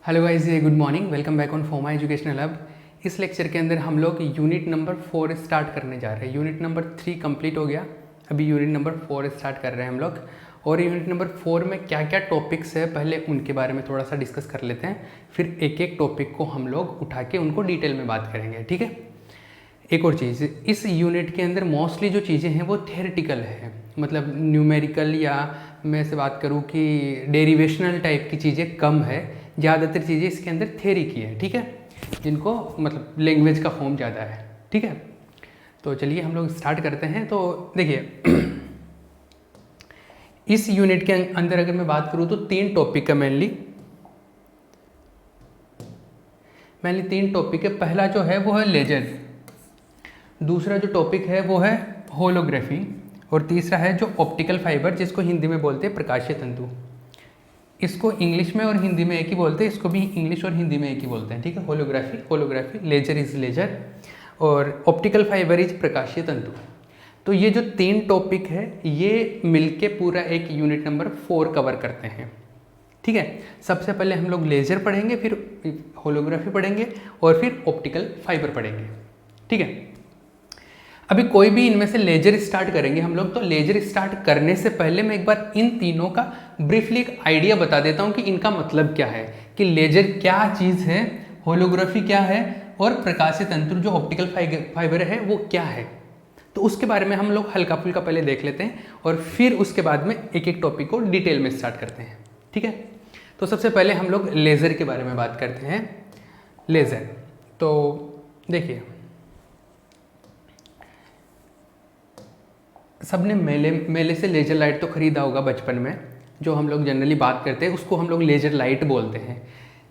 Hello guys, good morning. Welcome back on Phoma educational hub. इस lecture के अंदर हम लोग यूनिट नंबर 4 स्टार्ट करने जा रहे हैं। यूनिट नंबर 3 कंप्लीट हो गया, अभी यूनिट नंबर 4 स्टार्ट कर रहे हैं हम लोग। और यूनिट नंबर 4 में क्या क्या टॉपिक्स है पहले उनके बारे में थोड़ा सा डिस्कस कर लेते हैं, फिर एक एक टॉपिक को हम लोग उठा के उनको डिटेल में बात करेंगे, ठीक है। एक और चीज़, इस यूनिट के अंदर मोस्टली जो चीज़ें हैं वो थेरेटिकल है, मतलब न्यूमेरिकल या मैं से बात करूँ कि डेरिवेशनल टाइप की चीज़ें कम है, ज़्यादातर चीज़ें इसके अंदर थ्योरी की है, ठीक है, जिनको मतलब लैंग्वेज का फॉर्म ज़्यादा है, ठीक है। तो चलिए हम लोग स्टार्ट करते हैं। तो देखिए इस यूनिट के अंदर अगर मैं बात करूँ तो 3 टॉपिक है मेनली 3 टॉपिक है। पहला जो है वो है लेजर, दूसरा जो टॉपिक है वो है होलोग्राफी, और तीसरा है जो ऑप्टिकल फाइबर, जिसको हिंदी में बोलते हैं प्रकाशीय तंतु। इसको इंग्लिश में और हिंदी में एक ही बोलते हैं, इसको भी इंग्लिश और हिंदी में एक ही बोलते हैं, ठीक है। होलोग्राफी, लेजर इज लेजर और ऑप्टिकल फाइबर इज प्रकाशीय तंतु। तो ये जो 3 टॉपिक है ये मिलके पूरा एक यूनिट नंबर 4 कवर करते हैं, ठीक है। सबसे पहले हम लोग लेजर पढ़ेंगे, फिर होलोग्राफी पढ़ेंगे और फिर ऑप्टिकल फाइबर पढ़ेंगे, ठीक है। अभी कोई भी इनमें से लेजर स्टार्ट करेंगे हम लोग, तो लेजर स्टार्ट करने से पहले मैं एक बार इन तीनों का ब्रीफली एक आइडिया बता देता हूँ कि इनका मतलब क्या है, कि लेजर क्या चीज़ है, होलोग्राफी क्या है और प्रकाशीय तंतु जो ऑप्टिकल फाइबर है वो क्या है। तो उसके बारे में हम लोग हल्का फुल्का पहले देख लेते हैं और फिर उसके बाद में एक एक टॉपिक को डिटेल में स्टार्ट करते हैं, ठीक है। तो सबसे पहले हम लोग लेज़र के बारे में बात करते हैं। लेज़र, तो देखिए सबने मेले से लेजर लाइट तो ख़रीदा होगा बचपन में, जो हम लोग जनरली बात करते हैं उसको हम लोग लेजर लाइट बोलते हैं,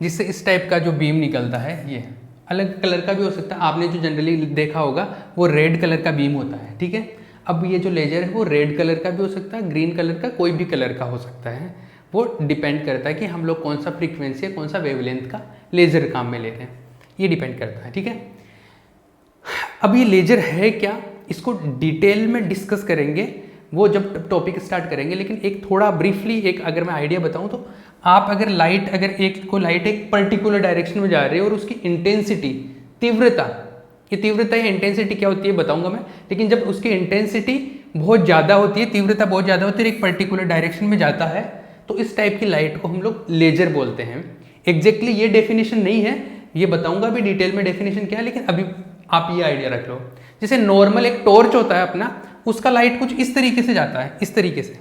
जिससे इस टाइप का जो बीम निकलता है, ये अलग कलर का भी हो सकता है, आपने जो जनरली देखा होगा वो रेड कलर का बीम होता है, ठीक है। अब ये जो लेजर है वो रेड कलर का भी हो सकता है, ग्रीन कलर का, कोई भी कलर का हो सकता है, वो डिपेंड करता है कि हम लोग कौन सा फ्रीक्वेंसी या कौन सा वेवलेंथ का लेज़र काम में ले रहे हैं, ये डिपेंड करता है, ठीक है। अब ये लेजर है क्या, इसको डिटेल में डिस्कस करेंगे वो जब टॉपिक स्टार्ट करेंगे, लेकिन एक थोड़ा ब्रीफली एक अगर मैं आइडिया बताऊं तो आप अगर लाइट एक पर्टिकुलर डायरेक्शन में जा रही है और उसकी इंटेंसिटी, तीव्रता, ये तीव्रता या इंटेंसिटी क्या होती है बताऊंगा मैं, लेकिन जब उसकी इंटेंसिटी बहुत ज़्यादा होती है, तीव्रता बहुत ज़्यादा होती है, एक पर्टिकुलर डायरेक्शन में जाता है, तो इस टाइप की लाइट को हम लोग लेजर बोलते हैं। एग्जैक्टली ये डेफिनेशन नहीं है, ये बताऊंगा भी डिटेल में डेफिनेशन क्या है, लेकिन अभी आप ये आइडिया रख लो। जैसे नॉर्मल एक टॉर्च होता है अपना, उसका लाइट कुछ इस तरीके से जाता है, इस तरीके से,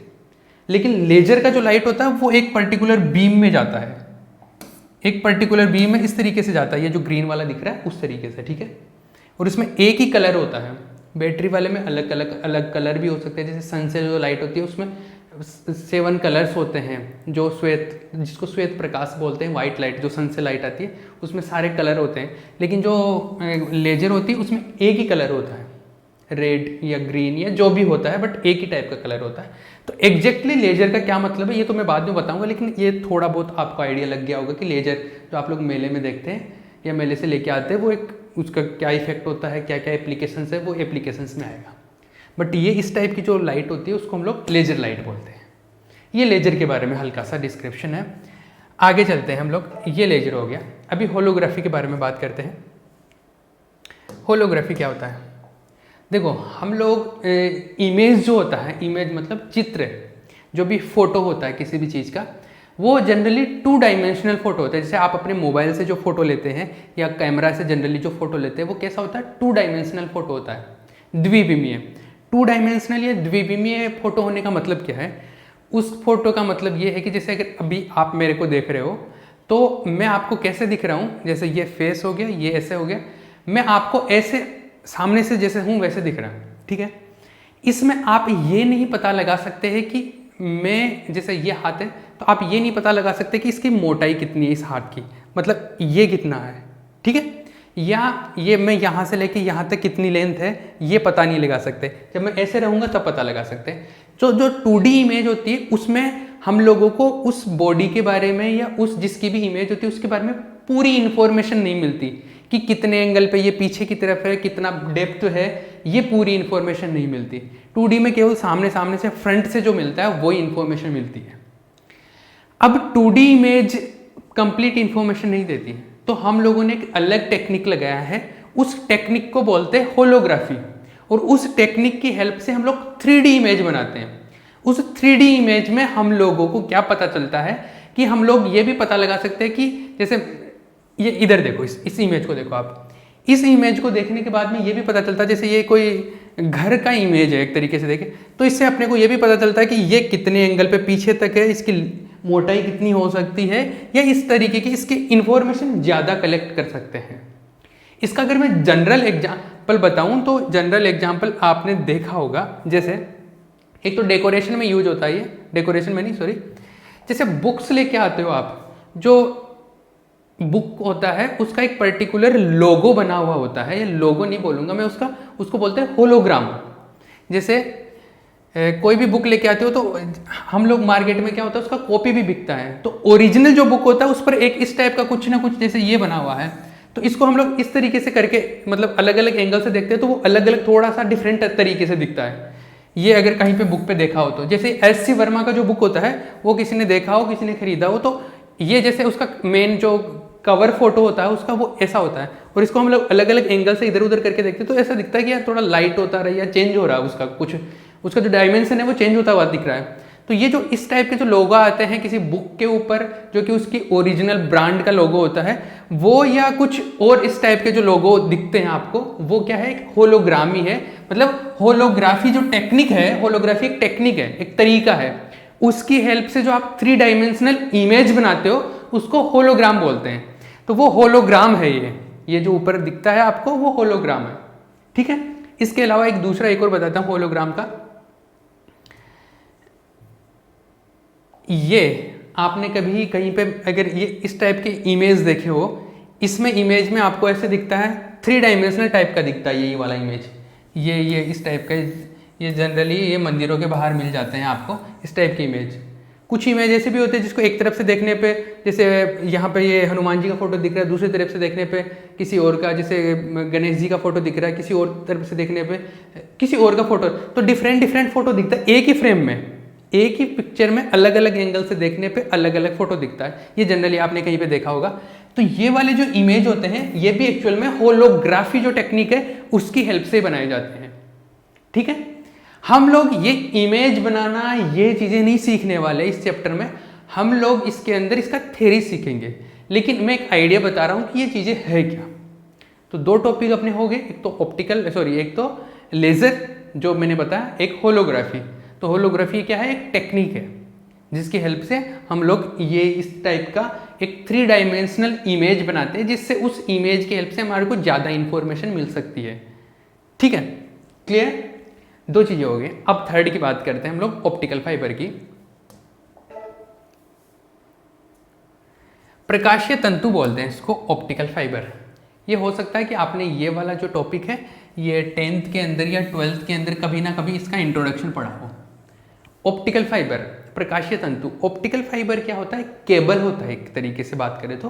लेकिन लेजर का जो लाइट होता है वो एक पर्टिकुलर बीम में जाता है, एक पर्टिकुलर बीम में इस तरीके से जाता है, ये जो ग्रीन वाला दिख रहा है उस तरीके से, ठीक है। और इसमें एक ही कलर होता है, बैटरी वाले में अलग कलर भी हो सकते हैं, जैसे सन से जो लाइट होती है उसमें 7 कलर्स होते हैं, जो श्वेत, जिसको श्वेत प्रकाश बोलते हैं, वाइट लाइट जो सन से लाइट आती है उसमें सारे कलर होते हैं, लेकिन जो लेजर होती है उसमें एक ही कलर होता है, रेड या ग्रीन या जो भी होता है, बट एक ही टाइप का कलर होता है। तो एग्जैक्टली लेजर का क्या मतलब है ये तो मैं बाद में बताऊंगा, लेकिन ये थोड़ा बहुत आपको आइडिया लग गया होगा कि लेजर जो आप लोग मेले में देखते हैं या मेले से लेके आते हैं वो एक उसका क्या इफेक्ट होता है, क्या क्या एप्लीकेशंस है, वो एप्लीकेशंस में आएगा। बट ये इस टाइप की जो लाइट होती है उसको हम लोग लेजर लाइट बोलते हैं। ये लेजर के बारे में हल्का सा डिस्क्रिप्शन है। आगे चलते हैं हम लोग, ये लेजर हो गया। अभी होलोग्राफी के बारे में बात करते हैं। होलोग्राफी क्या होता है, देखो हम लोग इमेज जो होता है, इमेज मतलब चित्र, जो भी फोटो होता है किसी भी चीज़ का, वो जनरली 2 डायमेंशनल फोटो होता है। जैसे आप अपने मोबाइल से जो फोटो लेते हैं या कैमरा से जनरली जो फोटो लेते हैं वो कैसा होता है, 2 डायमेंशनल फोटो होता है, द्विविमीय। 2 डायमेंशनल या द्विविमीय फोटो होने का मतलब क्या है, उस फोटो का मतलब ये है कि जैसे अगर अभी आप मेरे को देख रहे हो तो मैं आपको कैसे दिख रहा हूँ, जैसे ये फेस हो गया, ये ऐसे हो गया, मैं आपको ऐसे सामने से जैसे हूँ वैसे दिख रहा हूँ, ठीक है। इसमें आप ये नहीं पता लगा सकते हैं कि मैं, जैसे ये हाथ है तो आप ये नहीं पता लगा सकते कि इसकी मोटाई कितनी है इस हाथ की, मतलब ये कितना है, ठीक है, या ये मैं यहाँ से लेके यहाँ तक कितनी लेंथ है ये पता नहीं लगा सकते। जब मैं ऐसे रहूँगा तब पता लगा सकते हैं। जो 2D इमेज होती है उसमें हम लोगों को उस बॉडी के बारे में या उस जिसकी भी इमेज होती है उसके बारे में पूरी इन्फॉर्मेशन नहीं मिलती, कि कितने एंगल पे ये पीछे की तरफ है, कितना डेप्थ है, ये पूरी इन्फॉर्मेशन नहीं मिलती। 2D में केवल सामने से फ्रंट से जो मिलता है वही इन्फॉर्मेशन मिलती है। अब 2D इमेज कंप्लीट इन्फॉर्मेशन नहीं देती है। तो हम लोगों ने एक अलग टेक्निक लगाया है, उस टेक्निक को बोलते हैं होलोग्राफी, और उस टेक्निक की हेल्प से हम लोग 3D इमेज बनाते हैं। उस 3D इमेज में हम लोगों को क्या पता चलता है कि हम लोग ये भी पता लगा सकते हैं कि जैसे ये इधर देखो, इस इमेज को देखो आप, इस इमेज को देखने के बाद में ये भी पता चलता है, जैसे ये कोई घर का इमेज है एक तरीके से देखें तो इससे अपने को ये भी पता चलता है कि ये कितने एंगल पे पीछे तक है, इसकी मोटाई कितनी हो सकती है, या इस तरीके की इसकी इंफॉर्मेशन ज़्यादा कलेक्ट कर सकते हैं। इसका अगर मैं जनरल एग्जाम्पल बताऊं तो जनरल एग्जाम्पल आपने देखा होगा, जैसे एक तो डेकोरेशन में यूज होता है, ये डेकोरेशन में नहीं सॉरी, जैसे बुक्स लेके आते हो आप, जो बुक होता है उसका एक पर्टिकुलर लोगो बना हुआ होता है, या लोगो नहीं बोलूँगा मैं उसको बोलते हैं होलोग्राम। जैसे कोई भी बुक लेके आते हो तो हम लोग मार्केट में क्या होता है उसका कॉपी भी बिकता है, तो ओरिजिनल जो बुक होता है उस पर एक इस टाइप का कुछ ना कुछ जैसे ये बना हुआ है, तो इसको हम लोग इस तरीके से करके मतलब अलग अलग एंगल से देखते हैं तो वो अलग अलग थोड़ा सा डिफरेंट तरीके से दिखता है। ये अगर कहीं पे बुक पे देखा हो तो जैसे SC वर्मा का जो बुक होता है वो किसी ने देखा हो, किसी ने खरीदा हो, तो ये जैसे उसका मेन जो कवर फोटो होता है उसका वो ऐसा होता है, और इसको हम लोग अलग अलग एंगल से इधर उधर करके देखते हैं तो ऐसा दिखता है कि यार थोड़ा लाइट होता रहा या चेंज हो रहा है उसका कुछ, उसका जो डायमेंशन है वो चेंज होता हुआ दिख रहा है। तो ये जो इस टाइप के जो लोगो आते हैं किसी बुक के ऊपर जो कि उसकी ओरिजिनल ब्रांड का लोगो होता है वो, या कुछ और इस टाइप के जो लोगो दिखते हैं आपको, वो क्या है, एक होलोग्रामी है। मतलब होलोग्राफी जो टेक्निक है, होलोग्राफी एक टेक्निक है, एक तरीका है, उसकी हेल्प से जो आप 3 डायमेंशनल इमेज बनाते हो उसको होलोग्राम बोलते हैं। तो वो होलोग्राम है, ये जो ऊपर दिखता है आपको वो होलोग्राम है, ठीक है। इसके अलावा एक दूसरा एक और बताता हूँ होलोग्राम का। ये आपने कभी कहीं पे अगर ये इस टाइप के इमेज देखे हो, इसमें इमेज में आपको ऐसे दिखता है 3 डायमेंशनल टाइप का दिखता है, ये वाला इमेज, ये इस टाइप का, ये जनरली ये मंदिरों के बाहर मिल जाते हैं आपको इस टाइप की इमेज। कुछ इमेज ऐसे भी होते हैं जिसको एक तरफ से देखने पे, जैसे यहाँ पे ये हनुमान जी का फोटो दिख रहा है, दूसरी तरफ से देखने पे किसी और का, जैसे गणेश जी का फोटो दिख रहा है, किसी और तरफ से देखने पे किसी और का फोटो, तो डिफरेंट फोटो दिखता है एक ही फ्रेम में, एक ही पिक्चर में अलग अलग एंगल से देखने पे अलग अलग फोटो दिखता है। ये जनरली आपने कहीं पे देखा होगा। तो ये वाले जो इमेज होते हैं ये भी एक्चुअल में होलोग्राफी जो टेक्निक है उसकी हेल्प से बनाए जाते हैं, ठीक है। हम लोग ये इमेज बनाना ये चीज़ें नहीं सीखने वाले इस चैप्टर में, हम लोग इसके अंदर इसका थ्योरी सीखेंगे, लेकिन मैं एक आइडिया बता रहा हूँ कि ये चीज़ें है क्या। तो 2 टॉपिक अपने हो गए, एक तो एक तो लेज़र जो मैंने बताया, एक होलोग्राफी। तो होलोग्राफी क्या है, एक टेक्निक है जिसकी हेल्प से हम लोग ये इस टाइप का एक 3 डायमेंशनल इमेज बनाते हैं, जिससे उस इमेज की हेल्प से हमारे को ज़्यादा इंफॉर्मेशन मिल सकती है, ठीक है। क्लियर, 2 चीज़ें हो गई। अब थर्ड की बात करते हैं हम लोग, ऑप्टिकल फाइबर की। प्रकाशीय तंतु बोलते हैं इसको, ऑप्टिकल फाइबर। ये हो सकता है कि आपने ये वाला जो टॉपिक है ये 10th के अंदर या 12th के अंदर कभी ना कभी इसका इंट्रोडक्शन पढ़ा हो। ऑप्टिकल फाइबर, प्रकाशीय तंतु। ऑप्टिकल फाइबर क्या होता है, केबल होता है, एक तरीके से बात करें तो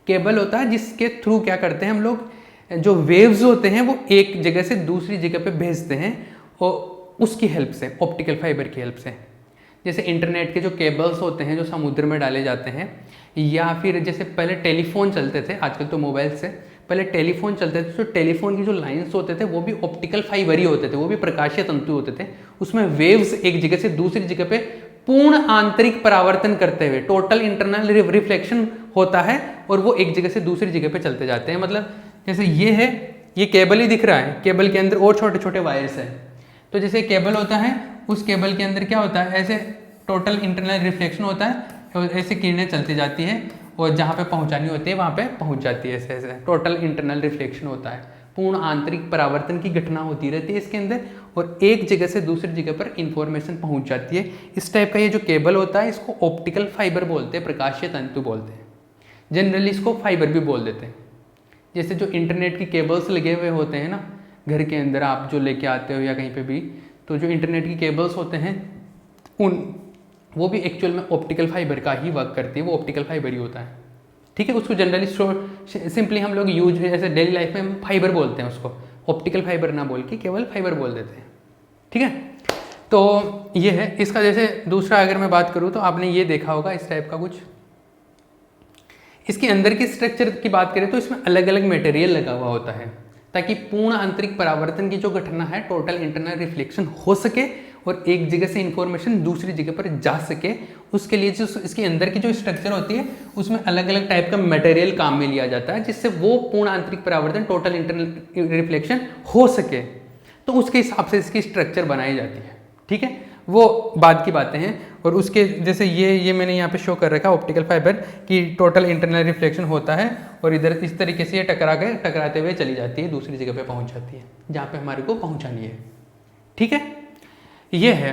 केबल होता है जिसके थ्रू क्या करते हैं हम लोग, जो वेव्स होते हैं वो एक जगह से दूसरी जगह पे भेजते हैं, और उसकी हेल्प से, ऑप्टिकल फाइबर की हेल्प से। जैसे इंटरनेट के जो केबल्स होते हैं जो समुद्र में डाले जाते हैं, या फिर जैसे पहले टेलीफोन चलते थे, आजकल तो मोबाइल से, पहले टेलीफोन चलते थे तो टेलीफोन की जो लाइंस होते थे वो भी ऑप्टिकल फाइबर ही होते थे, वो भी प्रकाशीय तंतु होते थे। उसमें वेव्स एक जगह से दूसरी जगह पे पूर्ण आंतरिक परावर्तन करते हुए, टोटल इंटरनल रिफ्लेक्शन होता है, और वो एक जगह से दूसरी जगह पे चलते जाते हैं। मतलब जैसे ये है, ये केबल ही दिख रहा है, केबल के अंदर और छोटे छोटे वायर्स हैं। तो जैसे केबल होता है, उस केबल के अंदर क्या होता है, ऐसे टोटल इंटरनल रिफ्लेक्शन होता है, और ऐसे किरणें चलती जाती हैं, और जहाँ पे पहुँचानी होती है वहाँ पे पहुँच जाती है। ऐसे ऐसे टोटल इंटरनल रिफ्लेक्शन होता है, पूर्ण आंतरिक परावर्तन की घटना होती रहती है इसके अंदर, और एक जगह से दूसरी जगह पर इंफॉर्मेशन पहुँच जाती है। इस टाइप का ये जो केबल होता है इसको ऑप्टिकल फाइबर बोलते हैं, प्रकाशीय तंतु बोलते हैं। जनरली इसको फाइबर भी बोल देते हैं। जैसे जो इंटरनेट की केबल्स लगे हुए होते हैं ना घर के अंदर, आप जो लेके आते हो या कहीं पे भी, तो जो इंटरनेट की केबल्स होते हैं वो भी एक्चुअल में ऑप्टिकल फाइबर का ही वर्क करती है, वो ऑप्टिकल फाइबर ही होता है, ठीक है। उसको जनरली सिंपली हम लोग यूज ऐसे डेली लाइफ में हम फाइबर बोलते हैं उसको, ऑप्टिकल फाइबर ना बोल के केवल फाइबर बोल देते हैं, ठीक है। तो ये है इसका। जैसे दूसरा अगर मैं बात करूँ तो आपने ये देखा होगा इस टाइप का कुछ, इसके अंदर की स्ट्रक्चर की बात करें तो इसमें अलग अलग मटेरियल लगा हुआ होता है ताकि पूर्ण आंतरिक परावर्तन की जो घटना है, टोटल इंटरनल रिफ्लेक्शन हो सके और एक जगह से इंफॉर्मेशन दूसरी जगह पर जा सके। उसके लिए जो इसके अंदर की जो स्ट्रक्चर होती है उसमें अलग अलग टाइप का मटेरियल काम में लिया जाता है जिससे वो पूर्ण आंतरिक परावर्तन, टोटल इंटरनल रिफ्लेक्शन हो सके। तो उसके हिसाब से इसकी स्ट्रक्चर बनाई जाती है, ठीक है, वो बाद की बातें हैं। और उसके जैसे ये मैंने यहाँ पे शो कर रखा है ऑप्टिकल फाइबर की टोटल इंटरनल रिफ्लेक्शन होता है और इधर इस तरीके से ये टकराते हुए चली जाती है, दूसरी जगह पे पहुँच जाती है जहाँ पे हमारे को पहुँचानी है, ठीक है। ये है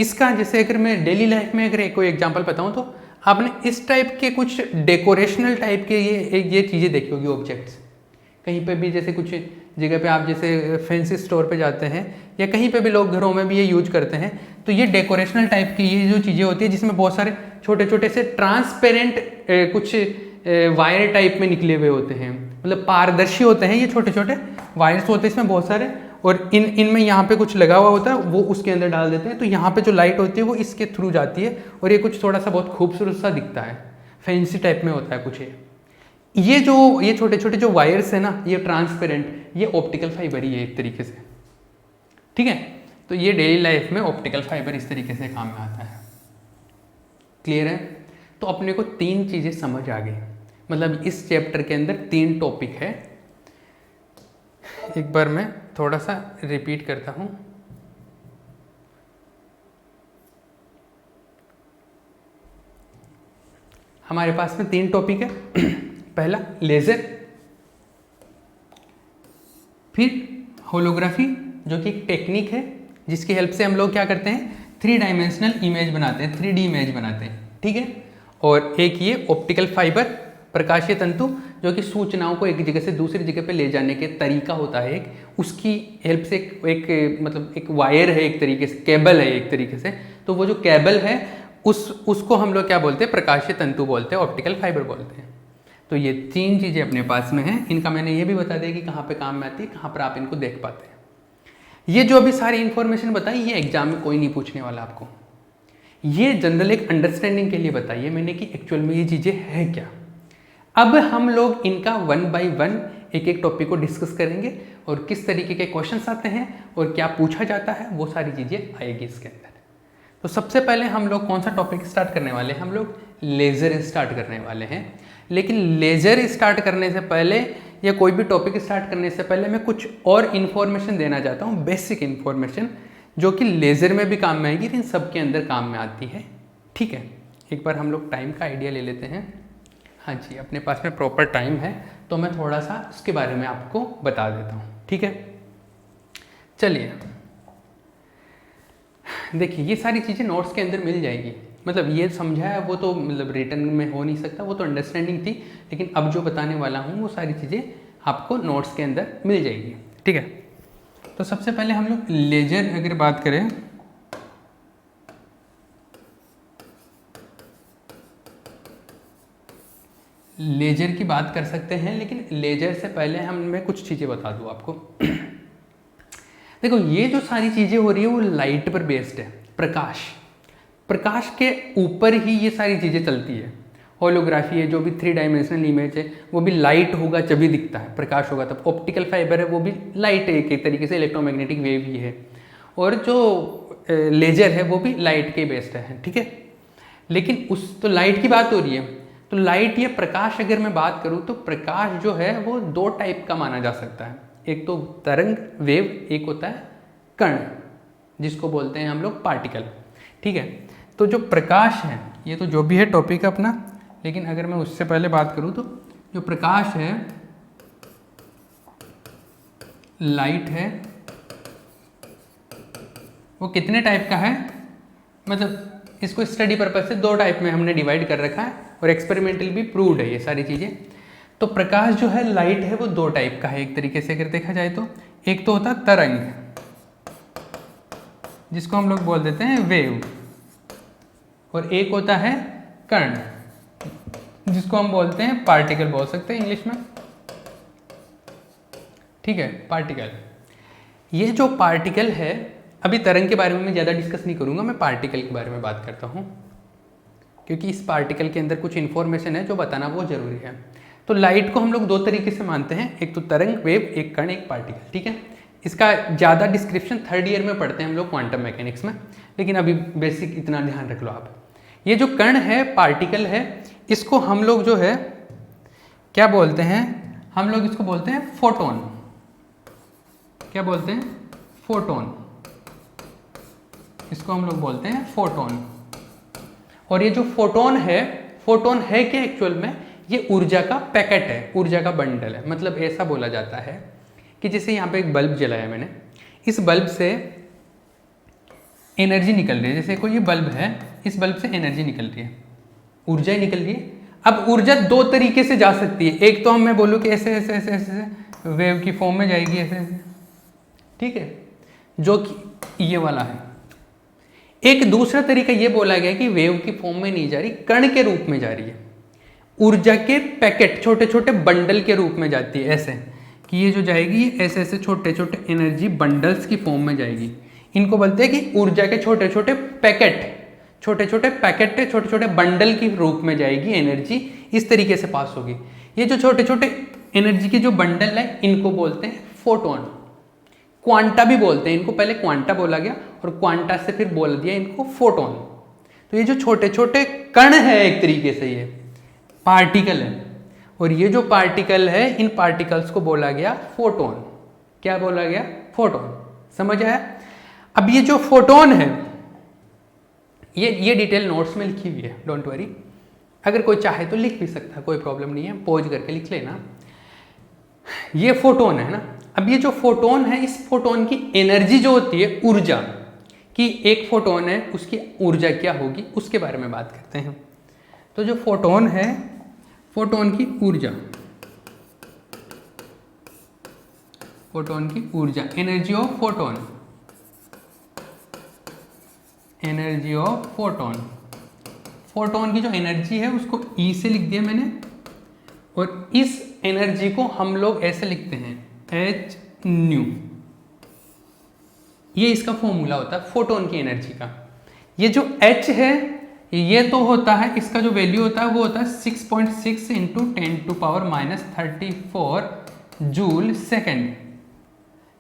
इसका। जैसे अगर मैं डेली लाइफ में अगर कोई एग्जांपल बताऊँ तो आपने इस टाइप के कुछ डेकोरेशनल टाइप के ये चीज़ें देखी होगी, ऑब्जेक्ट्स। कहीं पे भी जैसे कुछ जगह पे आप जैसे फैंसी स्टोर पे जाते हैं या कहीं पे भी लोग घरों में भी ये यूज करते हैं, तो ये डेकोरेशनल टाइप की ये जो चीज़ें होती है जिसमें बहुत सारे छोटे छोटे से ट्रांसपेरेंट कुछ वायर टाइप में निकले हुए होते हैं, मतलब पारदर्शी होते हैं, ये छोटे छोटे वायर्स होते हैं इसमें बहुत सारे, और इनमें यहाँ पे कुछ लगा हुआ होता है, वो उसके अंदर डाल देते हैं। तो यहाँ पे जो लाइट होती है वो इसके थ्रू जाती है और ये कुछ थोड़ा सा बहुत खूबसूरत सा दिखता है, फैंसी टाइप में होता है कुछ। ये छोटे छोटे जो वायर्स है ना, ये ट्रांसपेरेंट, ये ऑप्टिकल फाइबर ही है एक तरीके से, ठीक है। तो ये डेली लाइफ में ऑप्टिकल फाइबर इस तरीके से काम में आता है। क्लियर है? तो अपने को 3 चीज़ें समझ आ गई, मतलब इस चैप्टर के अंदर 3 टॉपिक है। एक बार मैं थोड़ा सा रिपीट करता हूँ। हमारे पास में 3 टॉपिक है। पहला लेज़र, फिर होलोग्राफी जो कि एक टेक्निक है जिसकी हेल्प से हम लोग क्या करते हैं, 3 डायमेंशनल इमेज बनाते हैं, 3D इमेज बनाते हैं, ठीक है। और एक ये ऑप्टिकल फाइबर, प्रकाशीय तंतु, जो कि सूचनाओं को एक जगह से दूसरी जगह पे ले जाने के तरीका होता है एक, उसकी हेल्प से मतलब एक वायर है, एक तरीके से केबल है एक तरीके से। तो वो जो केबल है उसको हम लोग क्या बोलते हैं, प्रकाशीय तंतु बोलते हैं, ऑप्टिकल फाइबर बोलते हैं। तो ये 3 चीज़ें अपने पास में हैं। इनका मैंने ये भी बता दिया कि कहाँ पे काम में आती है, कहाँ पर आप इनको देख पाते हैं। ये जो अभी सारी इन्फॉर्मेशन बताई, ये एग्जाम में कोई नहीं पूछने वाला आपको। ये जनरल एक अंडरस्टैंडिंग के लिए बताइए मैंने कि एक्चुअल में ये चीज़ें हैं क्या। अब हम लोग इनका 1 बाय 1 एक एक टॉपिक को डिस्कस करेंगे और किस तरीके के क्वेश्चंस आते हैं और क्या पूछा जाता है, वो सारी चीज़ें आएगी इसके अंदर। तो सबसे पहले हम लोग कौन सा टॉपिक स्टार्ट करने वाले हैं, हम लोग लेज़र स्टार्ट करने वाले हैं। लेकिन लेज़र स्टार्ट करने से पहले या कोई भी टॉपिक स्टार्ट करने से पहले मैं कुछ और इन्फॉर्मेशन देना चाहता हूँ, बेसिक इन्फॉर्मेशन, जो कि लेज़र में भी काम में आएगी, इन सब के अंदर काम में आती है, ठीक है। एक बार हम लोग टाइम का आइडिया ले लेते हैं। हाँ जी, अपने पास में प्रॉपर टाइम है तो मैं थोड़ा सा इसके बारे में आपको बता देता हूँ, ठीक है। चलिए देखिए, ये सारी चीज़ें नोट्स के अंदर मिल जाएगी। मतलब ये समझा है वो तो मतलब रिटर्न में हो नहीं सकता, वो तो अंडरस्टैंडिंग थी, लेकिन अब जो बताने वाला हूँ वो सारी चीज़ें आपको नोट्स के अंदर मिल जाएगी, ठीक है। तो सबसे पहले हम लोग लेज़र अगर बात करें, लेज़र की बात कर सकते हैं, लेकिन लेज़र से पहले मैं कुछ चीज़ें बता दूँ आपको। देखो, ये जो सारी चीज़ें हो रही है वो लाइट पर बेस्ड है, प्रकाश के ऊपर ही ये सारी चीज़ें चलती है। होलोग्राफी है, जो भी 3 डायमेंशनल इमेज है, वो भी लाइट होगा जब ही दिखता है, प्रकाश होगा तब। ऑप्टिकल फाइबर है, वो भी लाइट है, एक तरीके से इलेक्ट्रोमैग्नेटिक वेव ही है। और जो लेज़र है वो भी लाइट के बेस्ड है, ठीक है। लेकिन तो लाइट की बात हो रही है, तो लाइट या प्रकाश अगर मैं बात करूँ तो प्रकाश जो है वो 2 टाइप का माना जा सकता है। एक तो तरंग वेव, एक होता है कण, जिसको बोलते हैं हम लोग पार्टिकल, ठीक है। तो जो प्रकाश है, ये तो जो भी है टॉपिक अपना, लेकिन अगर मैं उससे पहले बात करूँ तो जो प्रकाश है, लाइट है, वो कितने टाइप का है, मतलब इसको स्टडी पर्पज से 2 टाइप में हमने डिवाइड कर रखा है और एक्सपेरिमेंटल भी प्रूव्ड है ये सारी चीज़ें। तो प्रकाश जो है, लाइट है, वो 2 टाइप का है एक तरीके से अगर देखा जाए तो। एक तो होता है तरंग, जिसको हम लोग बोल देते हैं वेव, और एक होता है कण, जिसको हम बोलते हैं पार्टिकल, बोल सकते हैं इंग्लिश में, ठीक है, पार्टिकल। ये जो पार्टिकल है, अभी तरंग के बारे में मैं ज़्यादा डिस्कस नहीं करूँगा, मैं पार्टिकल के बारे में बात करता हूँ। क्योंकि इस पार्टिकल के अंदर कुछ इन्फॉर्मेशन है जो बताना वो जरूरी है। तो लाइट को हम लोग दो तरीके से मानते हैं, एक तो तरंग वेव, एक कण, एक पार्टिकल, ठीक है। इसका ज़्यादा डिस्क्रिप्शन थर्ड ईयर में पढ़ते हैं हम लोग क्वांटम मैकेनिक्स में, लेकिन अभी बेसिक इतना ध्यान रख लो आप। ये जो कण है, पार्टिकल है, इसको हम लोग जो है क्या बोलते हैं, हम लोग इसको बोलते हैं फोटोन। क्या बोलते हैं? फोटोन। इसको हम लोग बोलते हैं फोटोन। और ये जो फोटोन है क्या एक्चुअल में? ये ऊर्जा का पैकेट है, ऊर्जा का बंडल है। मतलब ऐसा बोला जाता है कि जैसे यहाँ पे एक बल्ब जलाया मैंने, इस बल्ब से एनर्जी निकल रही है। जैसे कोई ये बल्ब है, इस बल्ब से एनर्जी निकल रही है, ऊर्जा ही निकल रही है। अब ऊर्जा दो तरीके से जा सकती है। एक तो मैं बोलूँ कि ऐसे ऐसे ऐसे ऐसे वेव की फॉर्म में जाएगी, ऐसे ऐसे, ठीक है, जो कि ये वाला है। एक दूसरा तरीका ये बोला गया कि वेव की फॉर्म में नहीं जा रही, कण के रूप में जा रही है, ऊर्जा के पैकेट, छोटे छोटे बंडल के रूप में जाती है। ऐसे कि ये जो जाएगी ऐसे ऐसे छोटे छोटे एनर्जी बंडल्स की फॉर्म में जाएगी। इनको बोलते हैं कि ऊर्जा के छोटे छोटे पैकेट, छोटे छोटे पैकेट, छोटे छोटे बंडल की रूप में जाएगी एनर्जी, इस तरीके से पास होगी। ये जो छोटे छोटे एनर्जी के जो बंडल है, इनको बोलते हैं फोटोन। क्वांटा भी बोलते हैं इनको, पहले क्वांटा बोला गया और क्वांटा से फिर बोल दिया इनको फोटोन। तो ये जो छोटे छोटे कण है, एक तरीके से ये पार्टिकल है, और ये जो पार्टिकल है, इन पार्टिकल्स को बोला गया फोटोन। क्या बोला गया? फोटोन। समझ आया? अब ये जो फोटोन है, ये डिटेल नोट्स में लिखी हुई है, डोंट वरी। अगर कोई चाहे तो लिख भी सकता है, कोई प्रॉब्लम नहीं है, पॉज करके लिख लेना। ये फोटोन है ना। अब ये जो फोटोन है, इस फोटोन की एनर्जी जो होती है, ऊर्जा की, एक फोटोन है उसकी ऊर्जा क्या होगी, उसके बारे में बात करते हैं। तो जो फोटोन है, फोटोन की ऊर्जा, फोटोन की ऊर्जा, energy of photon, energy of photon. Photon की जो एनर्जी है उसको E से लिख दिया मैंने, और इस एनर्जी को हम लोग ऐसे लिखते हैं H न्यू। ये इसका फॉर्मूला होता है फोटोन की एनर्जी का। ये जो H है, ये तो होता है, इसका जो वैल्यू होता है वो होता है 6.6 इंटू 10⁻⁻34 जूल सेकेंड।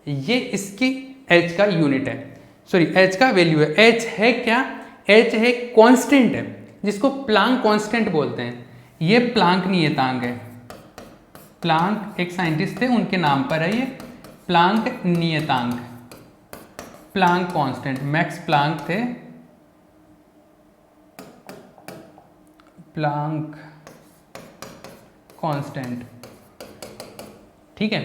ये इसकी H का यूनिट है, सॉरी H का वैल्यू है। H है क्या? H है कांस्टेंट है, जिसको प्लांक कांस्टेंट बोलते हैं। ये प्लांक नियतांक है। प्लांक एक साइंटिस्ट थे, उनके नाम पर है ये प्लांक नियतांक, प्लांक कांस्टेंट। मैक्स प्लांक थे, प्लांक कांस्टेंट, ठीक है।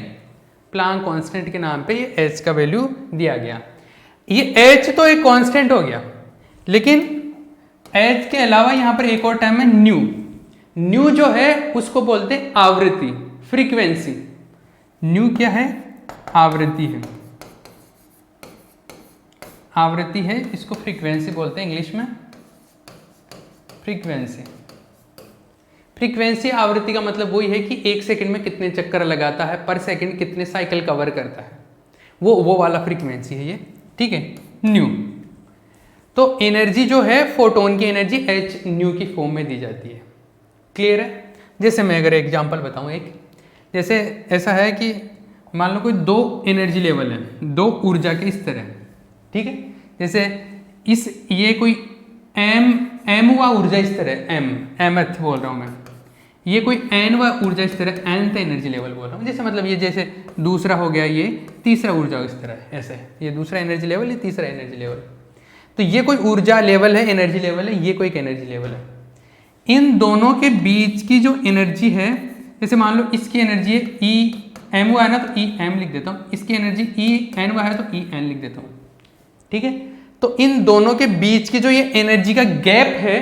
प्लांक कांस्टेंट के नाम पे ये H का वैल्यू दिया गया। ये H तो एक कांस्टेंट हो गया, लेकिन H के अलावा यहां पर एक और टर्म है न्यू। न्यू जो है उसको बोलते हैं आवृत्ति, फ्रीक्वेंसी। न्यू क्या है? आवृत्ति है, आवृत्ति है, इसको फ्रीक्वेंसी बोलते हैं इंग्लिश में, फ्रीक्वेंसी। फ्रीक्वेंसी आवृत्ति का मतलब वही है कि एक सेकंड में कितने चक्कर लगाता है, पर सेकंड कितने साइकिल कवर करता है, वो वाला फ्रीक्वेंसी है ये, ठीक है, न्यू। तो एनर्जी जो है, फोटोन की एनर्जी H न्यू की फॉर्म में दी जाती है। क्लियर है? जैसे मैं अगर एग्जांपल बताऊं, एक जैसे ऐसा है कि मान लो कोई दो एनर्जी लेवल है, दो ऊर्जा के इस तरह, ठीक है। जैसे ये कोई m हुआ ऊर्जा इस तरह, mth बोल रहा हूँ मैं, ये कोई n हुआ ऊर्जा इस तरह, nth एनर्जी लेवल बोल रहा हूँ। जैसे मतलब ये जैसे दूसरा हो गया, ये तीसरा ऊर्जा इस तरह, ऐसे ये दूसरा एनर्जी लेवल, ये तीसरा एनर्जी लेवल। तो ये कोई ऊर्जा लेवल है, एनर्जी लेवल है, ये कोई एक एनर्जी लेवल है। इन दोनों के बीच की जो एनर्जी है, जैसे मान लो इसकी एनर्जी है E m हुआ है ना, तो E m लिख देता हूँ। इसकी एनर्जी E n हुआ है तो E n लिख देता हूँ, ठीक है। तो इन दोनों के बीच की जो ये एनर्जी का गैप है,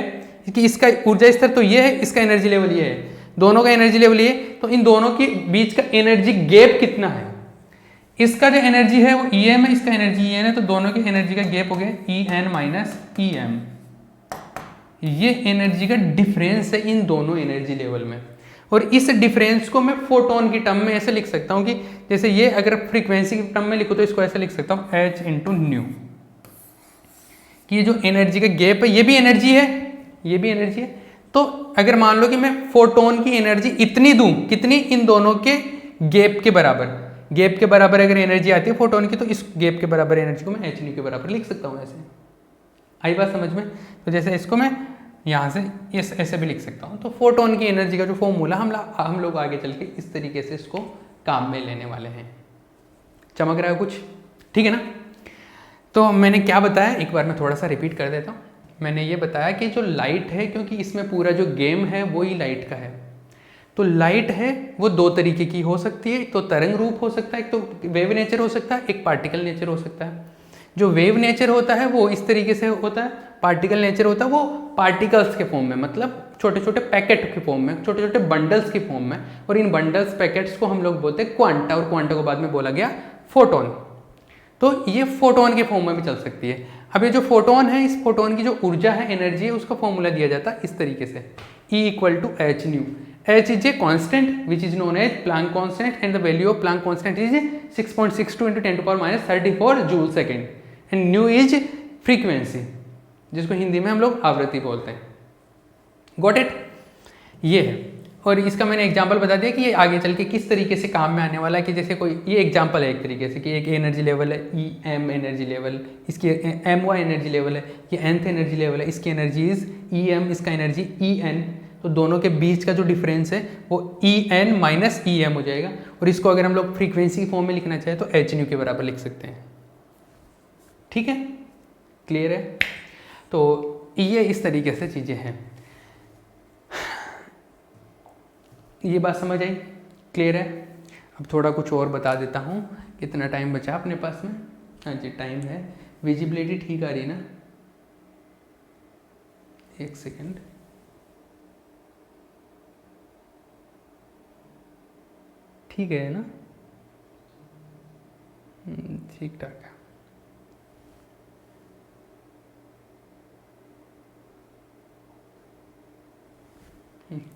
कि इसका ऊर्जा स्तर तो ये है, इसका एनर्जी लेवल ये है, दोनों का एनर्जी लेवल ये, तो इन दोनों के बीच का एनर्जी गैप कितना है? इसका जो एनर्जी है वो Em है, इसका एनर्जी En है, तो दोनों की एनर्जी का गैप हो गया En माइनस Em। ये एनर्जी का डिफरेंस है इन दोनों एनर्जी लेवल में। और इस डिफरेंस को मैं फोटोन की टर्म में ऐसे लिख सकता हूँ कि जैसे ये अगर फ्रीक्वेंसी की टर्म में लिखो तो इसको ऐसे लिख सकता हूँ H इंटू न्यू, कि ये जो एनर्जी का गैप है ये भी एनर्जी है ये भी एनर्जी है। तो अगर मान लो कि मैं फोटोन की एनर्जी इतनी दूं, कितनी, इन दोनों के गैप के बराबर, गैप के बराबर अगर एनर्जी आती है फोटोन की, तो इस गैप के बराबर एनर्जी को मैं h के बराबर लिख सकता हूँ ऐसे। आई बात समझ में? तो जैसे इसको मैं यहाँ से इस ऐसे भी लिख सकता हूँ। तो फोटोन की एनर्जी का जो फॉर्मूला हम लोग आगे चल के इस तरीके से इसको काम में लेने वाले हैं। चमक रहा है कुछ? ठीक है ना? तो मैंने क्या बताया, एक बार मैं थोड़ा सा रिपीट कर देता हूँ। मैंने ये बताया कि जो लाइट है, क्योंकि इसमें पूरा जो गेम है वो ही लाइट का है, तो लाइट है वो दो तरीके की हो सकती है। एक तो तरंग रूप हो सकता है, एक तो वेव नेचर हो सकता है, एक पार्टिकल नेचर हो सकता है। जो वेव नेचर होता है वो इस तरीके से होता है, पार्टिकल नेचर होता है वो पार्टिकल्स के फॉर्म में, मतलब छोटे छोटे पैकेट के फॉर्म में, छोटे छोटे बंडल्स की फॉर्म में, और इन बंडल्स पैकेट्स को हम लोग बोलते हैं क्वांटा, और क्वांटा को बाद में बोला गया फोटोन। तो ये फोटोन के फॉर्म में भी चल सकती है। अब ये जो फोटोन है, इस फोटोन की जो ऊर्जा है, एनर्जी है, उसका फॉर्मूला दिया जाता है इस तरीके से, E = h new. H is a constant which is known as Planck constant, and the value of Planck constant is 6.62 × 10⁻34 joule second, and new is frequency, जिसको हिंदी में हम लोग आवृत्ति बोलते हैं। Got it? ये है। और इसका मैंने एग्जांपल बता दिया कि ये आगे चल के किस तरीके से काम में आने वाला है। कि जैसे कोई ये एग्जांपल है एक तरीके से, कि एक एनर्जी लेवल है EM एनर्जी लेवल, इसकी MY एनर्जी लेवल है, ये nth एनर्जी लेवल है, इसकी एनर्जी इज EM, इसका एनर्जी EN। तो दोनों के बीच का जो डिफरेंस है वो EN - EM हो जाएगा। और इसको अगर हम लोग फ्रीक्वेंसी फॉर्म में लिखना चाहें तो h न्यू के बराबर लिख सकते हैं। ठीक है? क्लियर है? तो ये इस तरीके से चीज़ें हैं। ये बात समझ आई? क्लियर है? अब थोड़ा कुछ और बता देता हूँ। कितना टाइम बचा अपने पास में? हाँ जी, टाइम है। विजिबिलिटी ठीक आ रही ना? एक सेकेंड। ठीक है ना? ठीक ठाक है।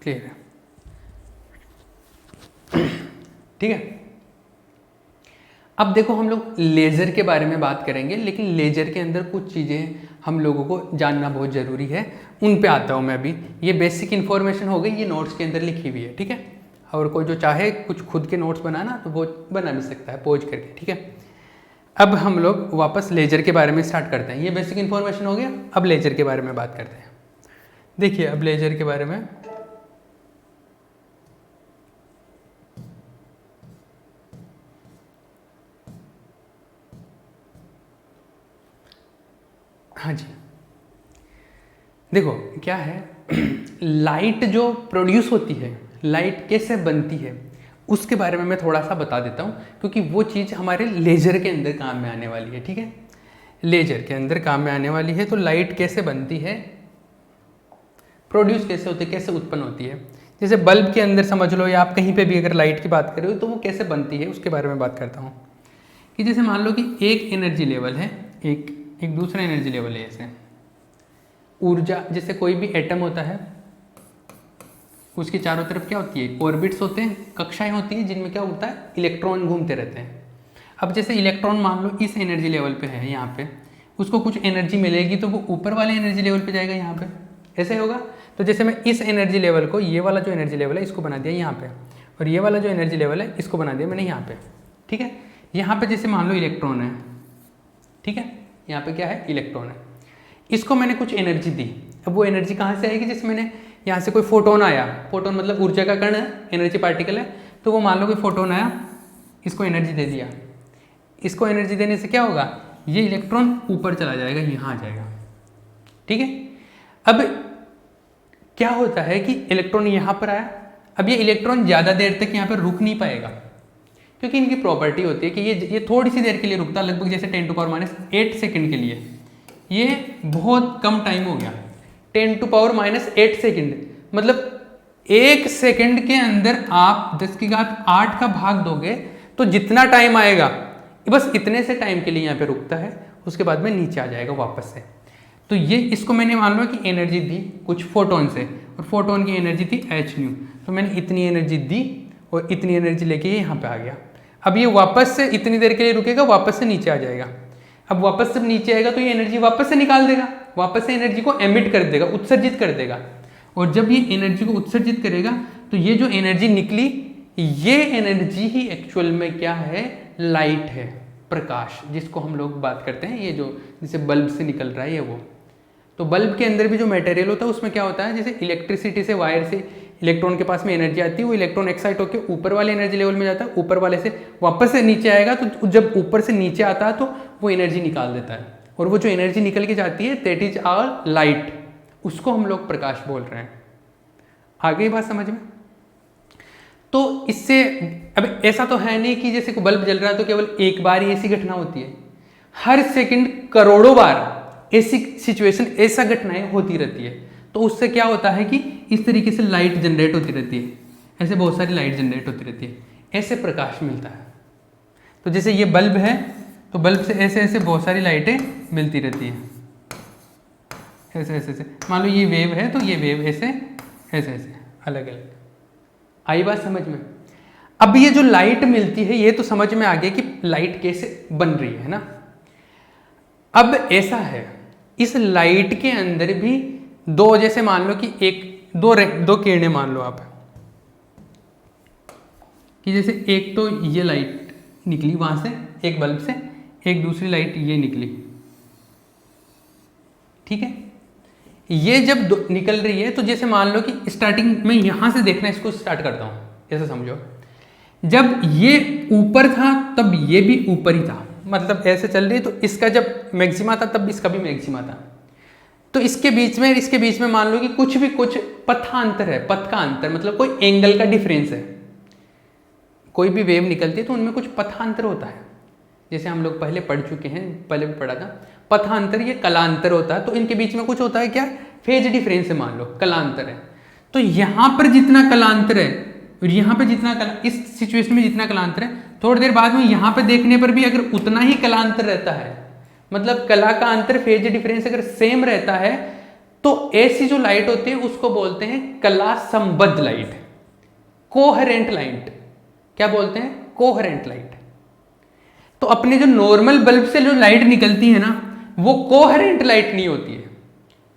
क्लियर है? ठीक है। अब देखो, हम लोग लेज़र के बारे में बात करेंगे, लेकिन लेज़र के अंदर कुछ चीज़ें हम लोगों को जानना बहुत ज़रूरी है, उन पे आता हूँ मैं अभी। ये बेसिक इन्फॉर्मेशन हो गई, ये नोट्स के अंदर लिखी हुई है। ठीक है? और कोई जो चाहे कुछ खुद के नोट्स बनाना तो वो बना भी सकता है पॉज करके। ठीक है? अब हम लोग वापस लेज़र के बारे में स्टार्ट करते हैं। ये बेसिक इन्फॉर्मेशन हो गया। अब लेज़र के बारे में बात करते हैं। देखिए, अब लेज़र के बारे में हाँ जी, देखो क्या है, लाइट जो प्रोड्यूस होती है, लाइट कैसे बनती है, उसके बारे में मैं थोड़ा सा बता देता हूँ, क्योंकि वो चीज़ हमारे लेज़र के अंदर काम में आने वाली है। ठीक है? लेज़र के अंदर काम में आने वाली है। तो लाइट कैसे बनती है, प्रोड्यूस कैसे होती है, कैसे उत्पन्न होती है। जैसे बल्ब के अंदर समझ लो, या आप कहीं पे भी अगर लाइट की बात करो तो वो कैसे बनती है, उसके बारे में बात करता हूँ। कि जैसे मान लो कि एक एनर्जी लेवल है, एक दूसरा एनर्जी लेवल है। ऐसे ऊर्जा, जैसे कोई भी एटम होता है, उसके चारों तरफ क्या होती है, ऑर्बिट्स होते हैं, कक्षाएं होती हैं, जिनमें क्या होता है, इलेक्ट्रॉन घूमते रहते हैं। अब जैसे इलेक्ट्रॉन मान लो इस एनर्जी लेवल पे है, यहाँ पे उसको कुछ एनर्जी मिलेगी तो वो ऊपर वाले एनर्जी लेवल पे जाएगा, यहाँ पे ऐसे होगा। तो जैसे मैं इस एनर्जी लेवल को, ये वाला जो एनर्जी लेवल है इसको बना दिया यहाँ पे, और ये वाला जो एनर्जी लेवल है इसको बना दिया मैंने यहाँ पे। ठीक है? यहाँ पे जैसे मान लो इलेक्ट्रॉन है, ठीक है, यहाँ पे क्या है, इलेक्ट्रॉन है, इसको मैंने कुछ एनर्जी दी। अब वो एनर्जी कहाँ से आएगी, जैसे मैंने यहाँ से कोई फोटोन आया, फोटोन मतलब ऊर्जा का कण है, एनर्जी पार्टिकल है, तो वो मान लो कि फोटोन आया, इसको एनर्जी दे दिया। इसको एनर्जी देने से क्या होगा, ये इलेक्ट्रॉन ऊपर चला जाएगा, यहाँ आ जाएगा। ठीक है? अब क्या होता है कि इलेक्ट्रॉन यहाँ पर आया, अब ये इलेक्ट्रॉन ज़्यादा देर तक यहाँ पर रुक नहीं पाएगा, क्योंकि इनकी प्रॉपर्टी होती है कि ये थोड़ी सी देर के लिए रुकता है, लगभग जैसे 10⁻8 सेकंड के लिए। ये बहुत कम टाइम हो गया, 10⁻8 सेकंड, मतलब 1 सेकंड के अंदर आप 10⁸ का भाग दोगे तो जितना टाइम आएगा, बस इतने से टाइम के लिए यहाँ पे रुकता है, उसके बाद में नीचे आ जाएगा वापस से। तो ये, इसको मैंने मान लो कि एनर्जी दी कुछ फोटोन से, और फोटोन की एनर्जी थी h न्यू, तो मैंने इतनी एनर्जी दी और इतनी एनर्जी लेके ये यहाँ पे आ गया। अब ये वापस से इतनी देर के लिए रुकेगा, वापस से नीचे आ जाएगा। अब वापस से नीचे आएगा तो ये एनर्जी वापस से निकाल देगा, वापस से एनर्जी को एमिट कर देगा, उत्सर्जित कर देगा। और जब ये एनर्जी को उत्सर्जित करेगा तो ये जो एनर्जी निकली, ये एनर्जी ही एक्चुअल में क्या है, लाइट है, प्रकाश, जिसको हम लोग बात करते हैं, ये जो जैसे बल्ब से निकल रहा है ये वो। तो बल्ब के अंदर भी जो मटेरियल होता है उसमें क्या होता है, जैसे इलेक्ट्रिसिटी से वायर से इलेक्ट्रॉन के पास में एनर्जी आती है, वो इलेक्ट्रॉन एक्साइट होकर ऊपर वाले एनर्जी लेवल में जाता है, ऊपर वाले से वापस से नीचे आएगा, तो जब ऊपर से नीचे आता है तो वो एनर्जी निकाल देता है, और वो जो एनर्जी निकल के जाती है दैट इज आवर लाइट, उसको हम लोग प्रकाश बोल रहे हैं। आगे बात समझ में? तो इससे अब ऐसा तो है नहीं कि जैसे कोई बल्ब जल रहा है तो केवल एक बार ही ऐसी घटना होती है, हर सेकंड करोड़ों बार ऐसी सिचुएशन, ऐसा घटनाएं होती रहती है। तो उससे क्या होता है कि इस तरीके से लाइट जनरेट होती रहती है, ऐसे बहुत सारी लाइट जनरेट होती रहती है, ऐसे प्रकाश मिलता है। तो जैसे ये बल्ब है तो बल्ब से ऐसे ऐसे बहुत सारी लाइटें मिलती रहती हैं, ऐसे ऐसे ऐसे। मान लो ये वेव है तो ये वेव ऐसे ऐसे ऐसे अलग अलग। आई बात समझ में? अब ये जो लाइट मिलती है ये तो समझ में आ गया कि लाइट कैसे बन रही है ना। अब ऐसा है, इस लाइट के अंदर भी दो, जैसे मान लो कि दो किरणें मान लो आप, कि जैसे एक तो ये लाइट निकली वहां से एक बल्ब से, एक दूसरी लाइट ये निकली, ठीक है। ये जब निकल रही है तो जैसे मान लो कि स्टार्टिंग में यहां से देखना, इसको स्टार्ट करता हूं, ऐसा समझो, जब ये ऊपर था तब ये भी ऊपर ही था, मतलब ऐसे चल रही, तो इसका जब मैक्सिमा था तब इसका भी मैक्सिमा था। तो इसके बीच में मान लो कि कुछ पथांतर है, पथ का अंतर मतलब कोई एंगल का डिफरेंस है। कोई भी वेव निकलती है तो उनमें कुछ पथांतर होता है, जैसे हम लोग पहले पढ़ चुके हैं, पहले भी पढ़ा था पथांतर, ये कलांतर होता है। तो इनके बीच में कुछ होता है क्या, फेज डिफरेंस है, मान लो कलांतर है। तो यहां पर जितना कलांतर है और यहाँ पे जितना इस सिचुएशन में जितना कलांतर है, थोड़ी देर बाद में यहाँ पे देखने पर भी अगर उतना ही कलांतर रहता है, मतलब कला का अंतर, फेज डिफरेंस अगर सेम रहता है, तो ऐसी जो लाइट होती है उसको बोलते हैं कला संबद्ध लाइट, कोहेरेंट लाइट। क्या बोलते हैं? Coherent light. तो अपने जो नॉर्मल बल्ब से जो लाइट निकलती है ना, वो कोहेरेंट लाइट नहीं होती है।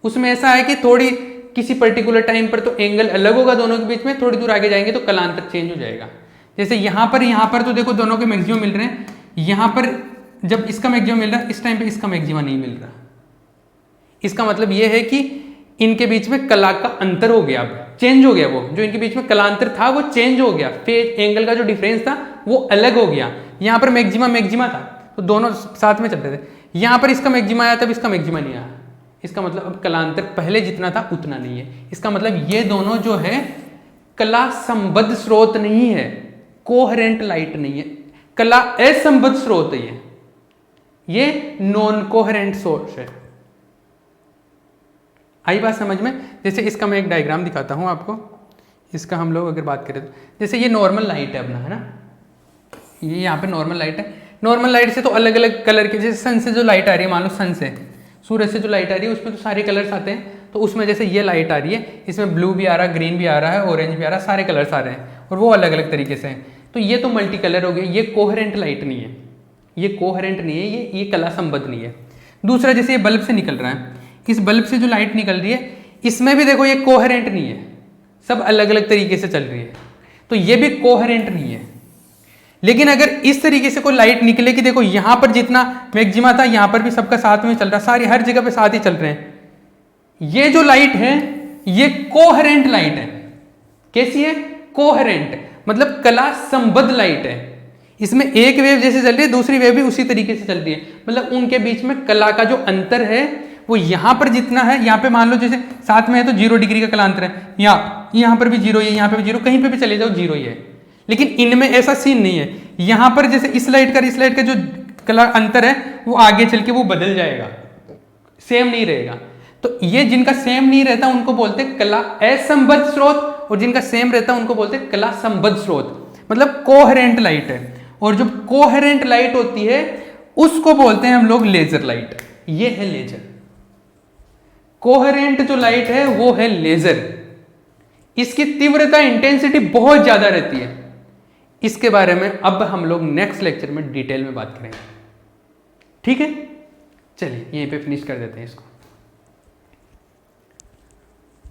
उसमें ऐसा है कि थोड़ी किसी पर्टिकुलर टाइम पर तो एंगल अलग होगा दोनों के बीच में, थोड़ी दूर आगे जाएंगे तो कलांतर चेंज हो जाएगा। जैसे यहाँ पर तो देखो दोनों के मैक्सिमम मिल रहे हैं, यहाँ पर जब इसका मैक्सिमम मिल रहा है, इस टाइम पे इसका मैक्सिमम नहीं मिल रहा। इसका मतलब ये है कि इनके बीच में कला का अंतर हो गया, अब चेंज हो गया, वो जो इनके बीच में कलांतर था वो चेंज हो गया, फेज एंगल का जो डिफरेंस था वो अलग हो गया। यहाँ पर मैक्सिमा था तो दोनों साथ में चल रहे थे, यहाँ पर इसका मैक्सिमा आया तब इसका मैक्सिमा नहीं आया। इसका मतलब अब कलांतर पहले जितना था उतना नहीं है। इसका मतलब ये दोनों जो है कला संबद्ध स्रोत नहीं है, कोहेरेंट लाइट नहीं है, कला असंबद्ध स्रोत है, ये नॉन कोहेरेंट सोर्स है। आई बात समझ में? जैसे इसका मैं एक डायग्राम दिखाता हूं आपको, इसका हम लोग अगर बात करें तो जैसे ये नॉर्मल लाइट है अपना, है ना, ये यहाँ पे नॉर्मल लाइट है। नॉर्मल लाइट से तो अलग अलग कलर के, जैसे सन से जो लाइट आ रही है, मान लो सन से, सूरज से जो लाइट आ रही है उसमें तो सारे कलर्स आते हैं। तो उसमें जैसे ये लाइट आ रही है, इसमें ब्लू भी आ रहा है, ग्रीन भी आ रहा है, ऑरेंज भी आ रहा है, सारे कलर्स आ रहे हैं और वो अलग अलग तरीके से हैं। तो ये तो मल्टी कलर हो गया, ये कोहेरेंट लाइट नहीं है, ये कोहेरेंट नहीं है, ये कला संबद्ध नहीं है। दूसरा जैसे ये बल्ब से निकल रहा है, इस बल्ब से जो लाइट निकल रही है इसमें भी देखो ये कोहेरेंट नहीं है, सब अलग अलग तरीके से चल रही है, तो ये भी कोहेरेंट नहीं है। लेकिन अगर इस तरीके से कोई लाइट निकले कि देखो यहां पर जितना मैक्सिमा था यहां पर भी सबका साथ में चल रहा, सारी हर जगह पे साथ ही चल रहे हैं, ये जो लाइट है ये कोहेरेंट लाइट है। कैसी है? कोहेरेंट, मतलब कला संबद्ध लाइट है। इसमें एक वेव जैसे चल रही है दूसरी वेव भी उसी तरीके से चल रही है, मतलब उनके बीच में कला का जो अंतर है वो यहां पर जितना है, यहाँ पे मान लो जैसे साथ में है तो 0 डिग्री का कलांतर है, यहाँ पर भी 0 ही है, यहाँ पे भी 0, कहीं पे भी चले जाओ 0 ही है। लेकिन इनमें ऐसा सीन नहीं है, यहाँ पर जैसे इस लाइट का जो कला अंतर है वो आगे चल के वो बदल जाएगा, सेम नहीं रहेगा। तो ये जिनका सेम नहीं रहता उनको बोलते कला असंबद्ध स्रोत, और जिनका सेम रहता है उनको बोलते कला संबद्ध स्रोत, मतलब कोहेरेंट लाइट है। और जो कोहेरेंट लाइट होती है उसको बोलते हैं हम लोग लेजर लाइट। ये है लेजर। कोहेरेंट जो लाइट है वो है लेजर, इसकी तीव्रता इंटेंसिटी बहुत ज्यादा रहती है। इसके बारे में अब हम लोग नेक्स्ट लेक्चर में डिटेल में बात करेंगे, ठीक है। चलिए यहीं पे फिनिश कर देते हैं इसको।